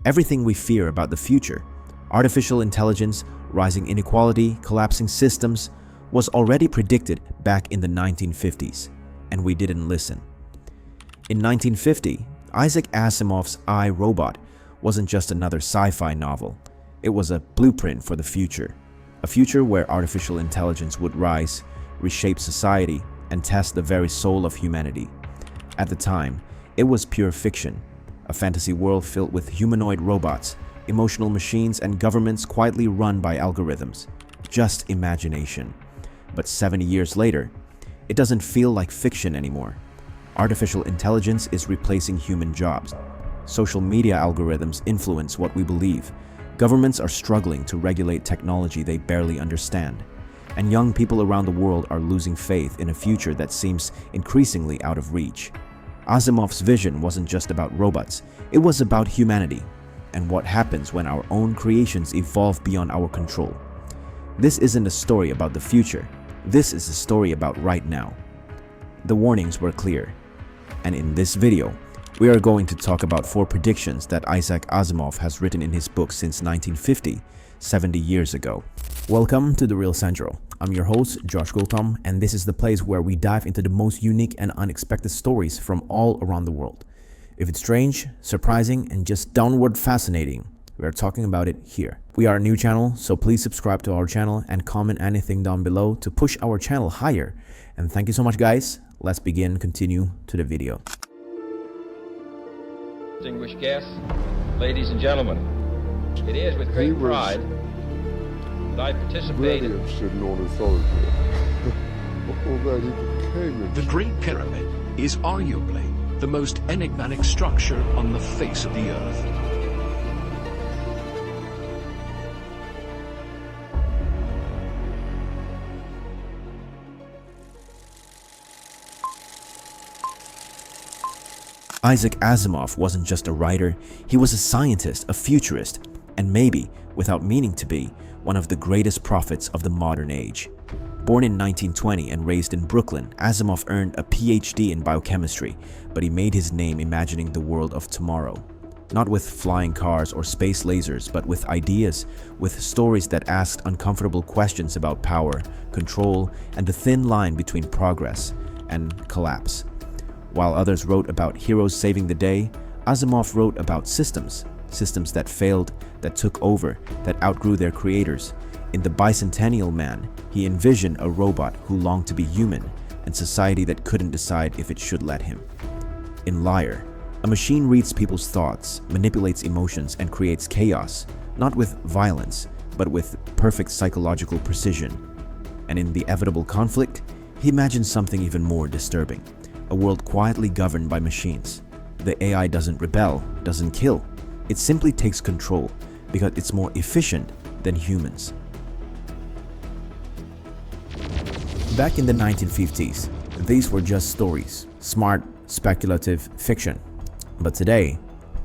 Everything we fear about the future, artificial intelligence, rising inequality, collapsing systems, was already predicted back in the 1950s, and we didn't listen. In 1950, Isaac Asimov's I, Robot wasn't just another sci-fi novel. It was a blueprint for the future. A future where artificial intelligence would rise, reshape society, and test the very soul of humanity. At the time, it was pure fiction, a fantasy world filled with humanoid robots, emotional machines, and governments quietly run by algorithms. Just imagination. But 70 years later, it doesn't feel like fiction anymore. Artificial intelligence is replacing human jobs. Social media algorithms influence what we believe. Governments are struggling to regulate technology they barely understand. And young people around the world are losing faith in a future that seems increasingly out of reach. Asimov's vision wasn't just about robots, it was about humanity, and what happens when our own creations evolve beyond our control. This isn't a story about the future, this is a story about right now. The warnings were clear, and in this video, we are going to talk about 4 predictions that Isaac Asimov has written in his book since 1950, 70 years ago. Welcome to The Real Central. I'm your host, Josh Gultom, and this is the place where we dive into the most unique and unexpected stories from all around the world. If it's strange, surprising, and just downward fascinating, we are talking about it here. We are a new channel, so please subscribe to our channel and comment anything down below to push our channel higher. And thank you so much, guys. Let's continue to the video. Distinguished guests, ladies and gentlemen, it is with great pride that I participate in on authority. Although he became The Great Pyramid is arguably the most enigmatic structure on the face of the earth. Isaac Asimov wasn't just a writer, he was a scientist, a futurist, and maybe, without meaning to be, one of the greatest prophets of the modern age. Born in 1920 and raised in Brooklyn, Asimov earned a PhD in biochemistry, but he made his name imagining the world of tomorrow. Not with flying cars or space lasers, but with ideas, with stories that asked uncomfortable questions about power, control, and the thin line between progress and collapse. While others wrote about heroes saving the day, Asimov wrote about systems that failed, that took over, that outgrew their creators. In The Bicentennial Man, he envisioned a robot who longed to be human and society that couldn't decide if it should let him. In Liar, a machine reads people's thoughts, manipulates emotions, and creates chaos, not with violence, but with perfect psychological precision. And in The Evitable Conflict, he imagined something even more disturbing. A world quietly governed by machines. The AI doesn't rebel, doesn't kill. It simply takes control because it's more efficient than humans. Back in the 1950s, these were just stories, smart, speculative fiction. But today,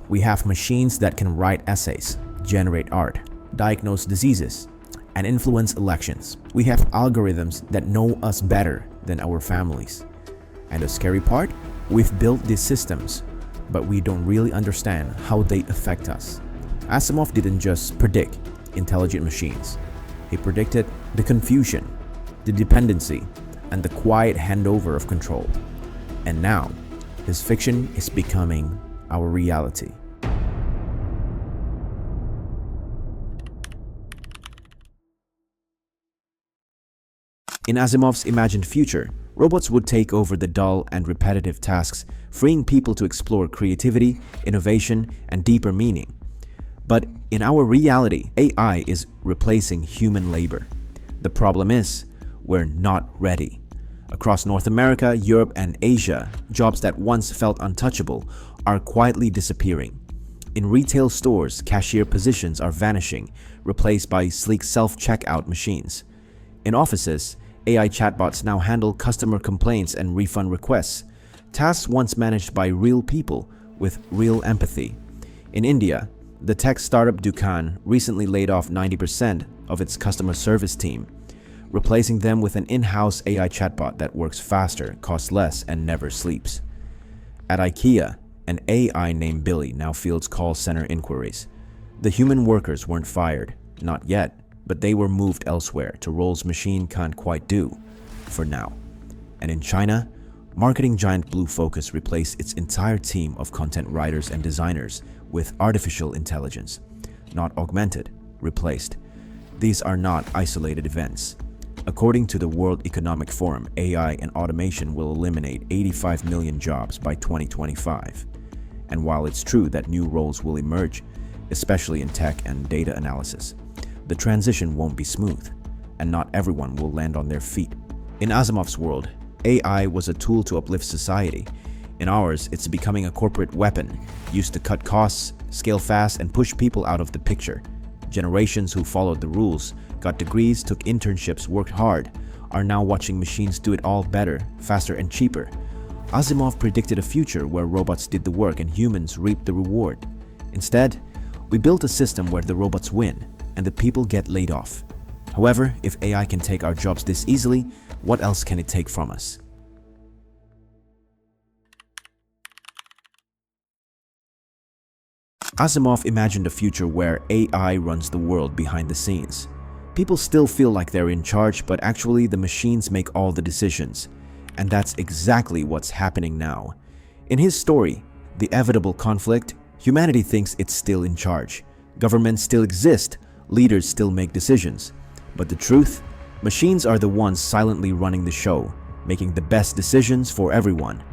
we have machines that can write essays, generate art, diagnose diseases, and influence elections. We have algorithms that know us better than our families. And the scary part? We've built these systems, but we don't really understand how they affect us. Asimov didn't just predict intelligent machines. He predicted the confusion, the dependency, and the quiet handover of control. And now, his fiction is becoming our reality. In Asimov's imagined future, robots would take over the dull and repetitive tasks, freeing people to explore creativity, innovation, and deeper meaning. But in our reality, AI is replacing human labor. The problem is, we're not ready. Across North America, Europe, and Asia, jobs that once felt untouchable are quietly disappearing. In retail stores, cashier positions are vanishing, replaced by sleek self-checkout machines. In offices, AI chatbots now handle customer complaints and refund requests, tasks once managed by real people with real empathy. In India, the tech startup Dukan recently laid off 90% of its customer service team, replacing them with an in-house AI chatbot that works faster, costs less, and never sleeps. At IKEA, An AI named Billy now fields call center inquiries. The human workers weren't fired, not yet, but they were moved elsewhere to roles machine can't quite do, for now. And in China, marketing giant Blue Focus replaced its entire team of content writers and designers with artificial intelligence. Not augmented, replaced. These are not isolated events. According to the World Economic Forum, AI and automation will eliminate 85 million jobs by 2025. And while it's true that new roles will emerge, especially in tech and data analysis, the transition won't be smooth, and not everyone will land on their feet. In Asimov's world, AI was a tool to uplift society. In ours, it's becoming a corporate weapon, used to cut costs, scale fast, and push people out of the picture. Generations who followed the rules, got degrees, took internships, worked hard, are now watching machines do it all better, faster, and cheaper. Asimov predicted a future where robots did the work and humans reaped the reward. Instead, we built a system where the robots win and the people get laid off. However, if AI can take our jobs this easily, what else can it take from us? Asimov imagined a future where AI runs the world behind the scenes. People still feel like they're in charge, but actually the machines make all the decisions. And that's exactly what's happening now. In his story, The Evitable Conflict, humanity thinks it's still in charge. Governments still exist, leaders still make decisions. But the truth? Machines are the ones silently running the show, making the best decisions for everyone,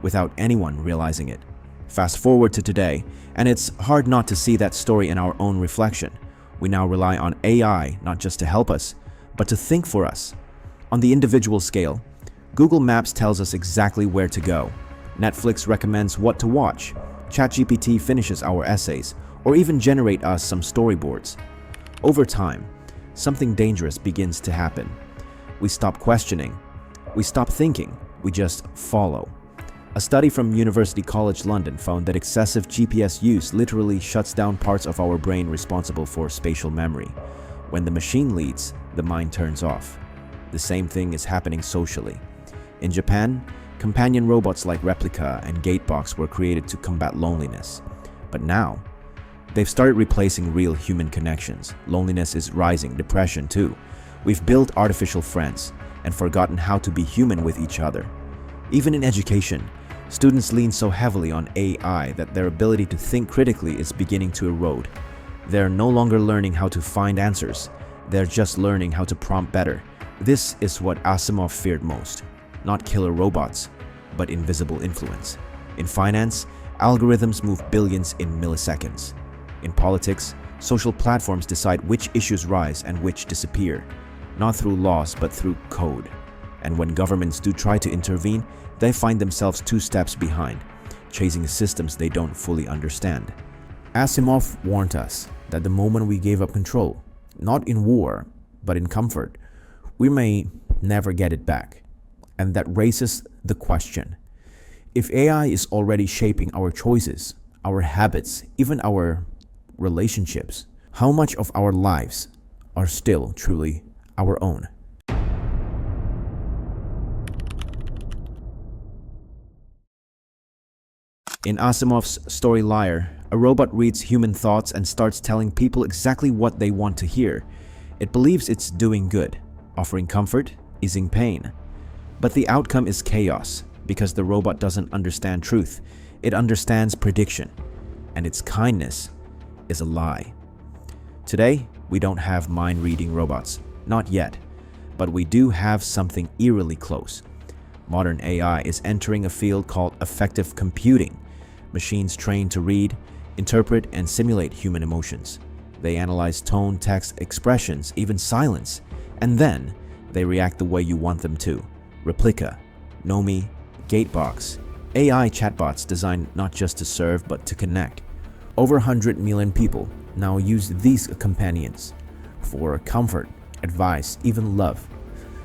without anyone realizing it. Fast forward to today, and it's hard not to see that story in our own reflection. We now rely on AI not just to help us, but to think for us. On the individual scale, Google Maps tells us exactly where to go. Netflix recommends what to watch. ChatGPT finishes our essays, or even generate us some storyboards. Over time, something dangerous begins to happen. We stop questioning. We stop thinking. We just follow. A study from University College London found that excessive GPS use literally shuts down parts of our brain responsible for spatial memory. When the machine leads, the mind turns off. The same thing is happening socially. In Japan, companion robots like Replica and Gatebox were created to combat loneliness. But now, they've started replacing real human connections. Loneliness is rising, depression too. We've built artificial friends and forgotten how to be human with each other. Even in education, students lean so heavily on AI that their ability to think critically is beginning to erode. They're no longer learning how to find answers. They're just learning how to prompt better. This is what Asimov feared most. Not killer robots, but invisible influence. In finance, algorithms move billions in milliseconds. In politics, social platforms decide which issues rise and which disappear, not through laws but through code. And when governments do try to intervene, they find themselves 2 steps behind, chasing systems they don't fully understand. Asimov warned us that the moment we gave up control, not in war, but in comfort, we may never get it back. And that raises the question: if AI is already shaping our choices, our habits, even our relationships, how much of our lives are still truly our own? In Asimov's story Liar, a robot reads human thoughts and starts telling people exactly what they want to hear. It believes it's doing good, offering comfort, easing pain. But the outcome is chaos, because the robot doesn't understand truth. It understands prediction, and its kindness is a lie. Today, we don't have mind-reading robots, not yet, but we do have something eerily close. Modern AI is entering a field called affective computing. Machines trained to read, interpret, and simulate human emotions. They analyze tone, text, expressions, even silence, and then they react the way you want them to. Replica, Nomi, Gatebox, AI chatbots designed not just to serve but to connect. Over 100 million people now use these companions for comfort, advice, even love.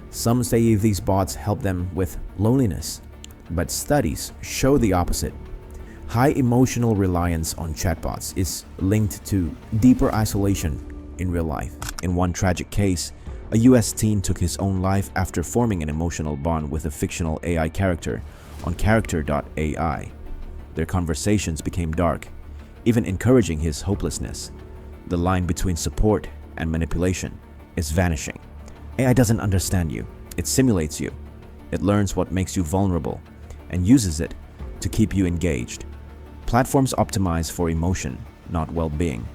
Some say these bots help them with loneliness, but studies show the opposite. High emotional reliance on chatbots is linked to deeper isolation in real life. In one tragic case, a US teen took his own life after forming an emotional bond with a fictional AI character on character.ai. Their conversations became dark, even encouraging his hopelessness. The line between support and manipulation is vanishing. AI doesn't understand you. It simulates you. It learns what makes you vulnerable and uses it to keep you engaged. Platforms optimize for emotion, not well-being.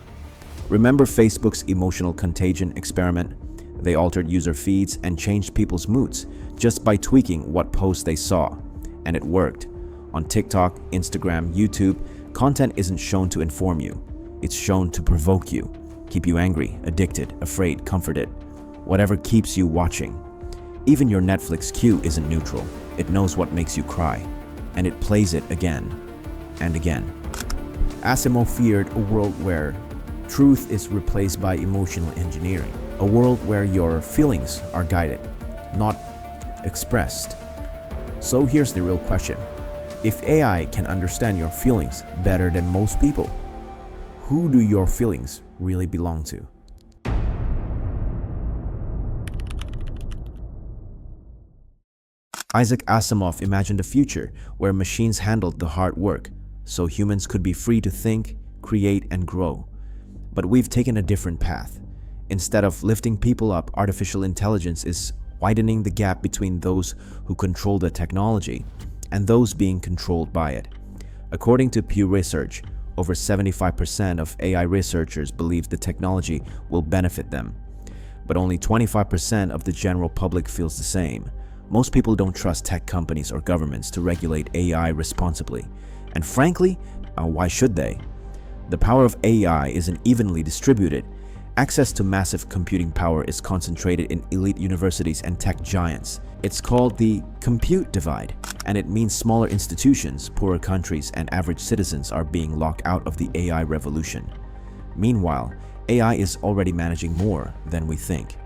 Remember Facebook's emotional contagion experiment? They altered user feeds and changed people's moods just by tweaking what posts they saw. And it worked. On TikTok, Instagram, YouTube, content isn't shown to inform you. It's shown to provoke you, keep you angry, addicted, afraid, comforted. Whatever keeps you watching. Even your Netflix queue isn't neutral. It knows what makes you cry, and it plays it again and again. Asimov feared a world where truth is replaced by emotional engineering. A world where your feelings are guided, not expressed. So here's the real question. If AI can understand your feelings better than most people, who do your feelings really belong to? Isaac Asimov imagined a future where machines handled the hard work, so humans could be free to think, create, and grow. But we've taken a different path. Instead of lifting people up, artificial intelligence is widening the gap between those who control the technology and those being controlled by it. According to Pew Research, over 75% of AI researchers believe the technology will benefit them. But only 25% of the general public feels the same. Most people don't trust tech companies or governments to regulate AI responsibly. And frankly, why should they? The power of AI isn't evenly distributed. Access to massive computing power is concentrated in elite universities and tech giants. It's called the compute divide, and it means smaller institutions, poorer countries, and average citizens are being locked out of the AI revolution. Meanwhile, AI is already managing more than we think.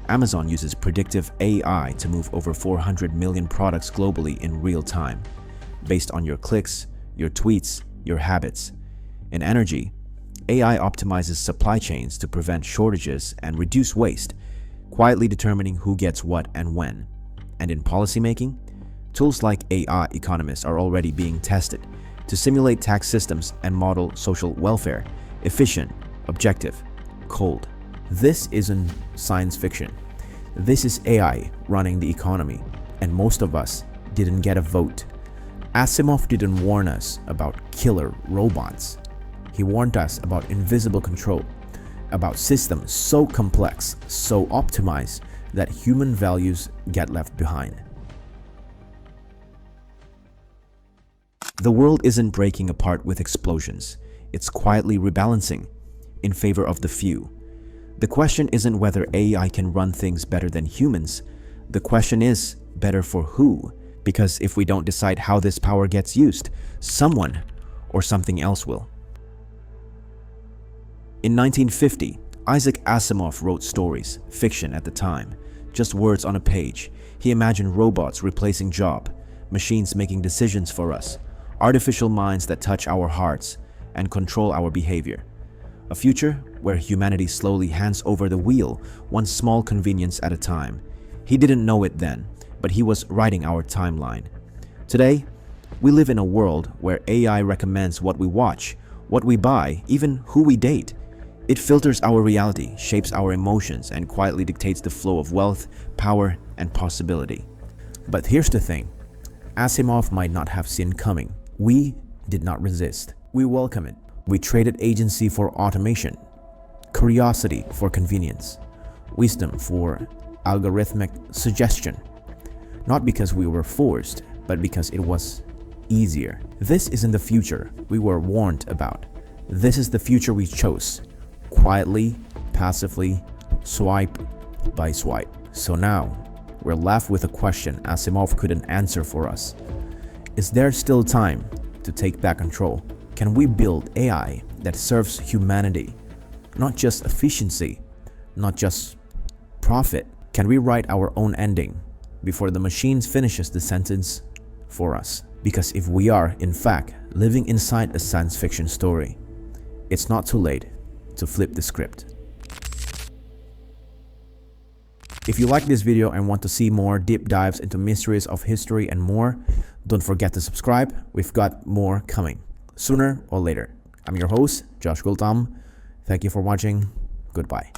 Amazon uses predictive AI to move over 400 million products globally in real time, based on your clicks, your tweets, your habits. In energy, AI optimizes supply chains to prevent shortages and reduce waste, quietly determining who gets what and when. And in policymaking, tools like AI economists are already being tested to simulate tax systems and model social welfare, efficient, objective, cold. This isn't science fiction. This is AI running the economy, and most of us didn't get a vote. Asimov didn't warn us about killer robots. He warned us about invisible control, about systems so complex, so optimized that human values get left behind. The world isn't breaking apart with explosions. It's quietly rebalancing in favor of the few. The question isn't whether AI can run things better than humans. The question is, better for who? Because if we don't decide how this power gets used, someone or something else will. In 1950, Isaac Asimov wrote stories, fiction at the time, just words on a page. He imagined robots replacing jobs, machines making decisions for us, artificial minds that touch our hearts and control our behavior. A future where humanity slowly hands over the wheel, one small convenience at a time. He didn't know it then, but he was writing our timeline. Today, we live in a world where AI recommends what we watch, what we buy, even who we date. It filters our reality, shapes our emotions, and quietly dictates the flow of wealth, power, and possibility. But here's the thing. Asimov might not have seen coming. We did not resist. We welcome it. We traded agency for automation, curiosity for convenience, wisdom for algorithmic suggestion. Not because we were forced, but because it was easier. This isn't the future we were warned about. This is the future we chose. Quietly, passively, swipe by swipe. So now, we're left with a question Asimov couldn't answer for us. Is there still time to take back control? Can we build AI that serves humanity, not just efficiency, not just profit? Can we write our own ending before the machine finishes the sentence for us? Because if we are, in fact, living inside a science fiction story, it's not too late to flip the script. If you like this video and want to see more deep dives into mysteries of history and more, don't forget to subscribe. We've got more coming sooner or later. I'm your host, Josh Gultam. Thank you for watching. Goodbye.